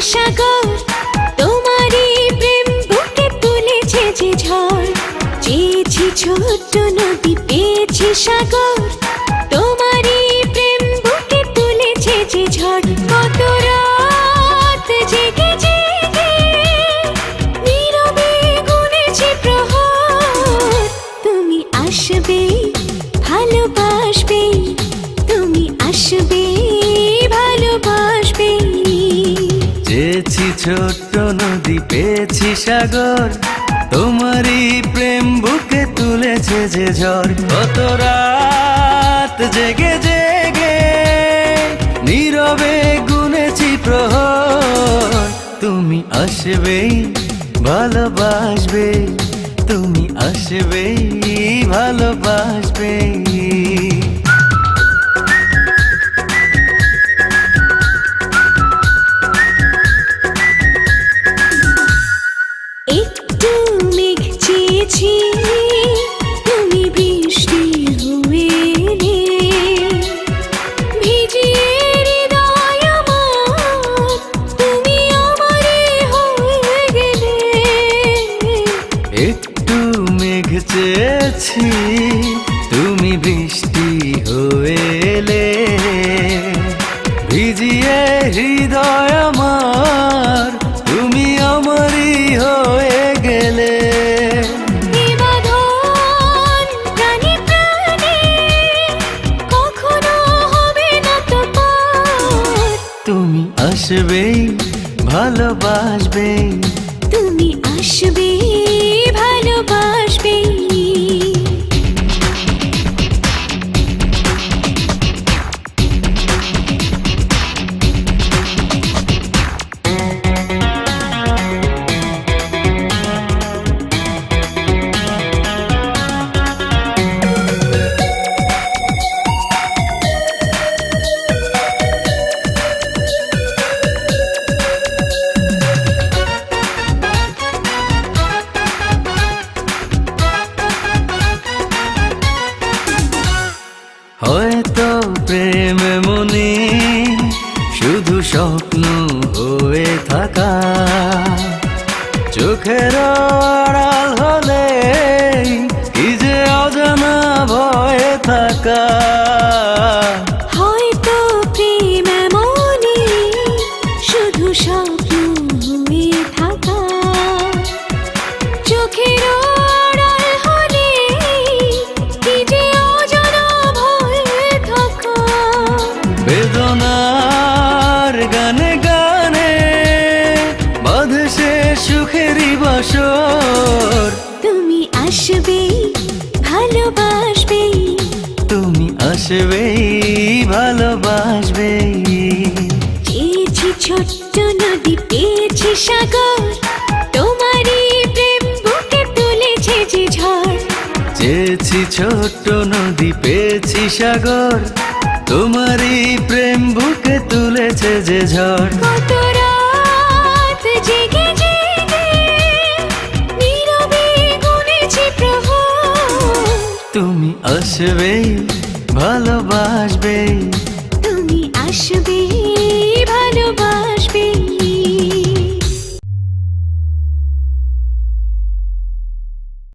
সাগর, তোমারই প্রেম বুকে তুলেছে যে ঝড়। চেয়েছি ছোট্ট নদী, পেয়েছি সাগর, তোমারই প্রেম বুকে তুলেছে যে ঝড়। কত রাত জেগে জেগে নীরবে গুনেছি প্রহর। তুমি আসবে, ভালোবাসবে, তুমি আসবে, ভালোবাসবে। চেয়েছি ছোট্ট নদী, পেয়েছি সাগর, তোমারই প্রেম বুকে তুলেছে যে ঝড়। কত রাত জেগে জেগে নীরবে গুনেছি প্রহর। তুমি আসবে, ভালোবাসবে, তুমি আসবে, ভালোবাসবে। একটু মেঘ চেয়েছি, তুমি বৃষ্টি হয়ে এলে, ভিজিয়ে হৃদয় আমার, তুমি আমারে হয়ে গেলে। একটু মেঘ চেয়েছি, তুমি বৃষ্টি হয়ে এলে, ভিজিয়ে হৃদয় আমার, তুমি আমারই হয়ে গেলে। এ বাঁধন প্রাণে প্রাণে কখনো হবে না তো পার। তুমি আসবে, ভালোবাসবে, তুমি আসবে, ভালোবাসবে। হয়তো প্রেম মনে শুধু স্বপ্ন হয়ে থাকা, চোখের আড়াল হলে কি যে অজানা ভয়ে থাকা। হয়তো প্রেম এমনই শুধু স্বপ্ন হয়ে থাকা, চোখের আড়াল হলে কি যে অজানা ভয়ে থাকা। বেদনার গানে গানে বাঁধে সে সুখেরই বাসর। তুমি আসবে, ভালোবাসবে, তুমি আসবে, ভালোবাসবে। চেয়েছি ছোট্ট নদী, পেয়েছি সাগর, তোমারই প্রেম বুকে তুলেছে যে ঝড়। চেয়েছি ছোট্ট নদী, পেয়েছি সাগর, তোমারই প্রেম বুকে তুলেছে যে ঝড়। কত রাত জেগে জেগে নীরবে গুনেছি প্রহর। তুমি আসবে, ভালোবাসবে, তুমি আসবে,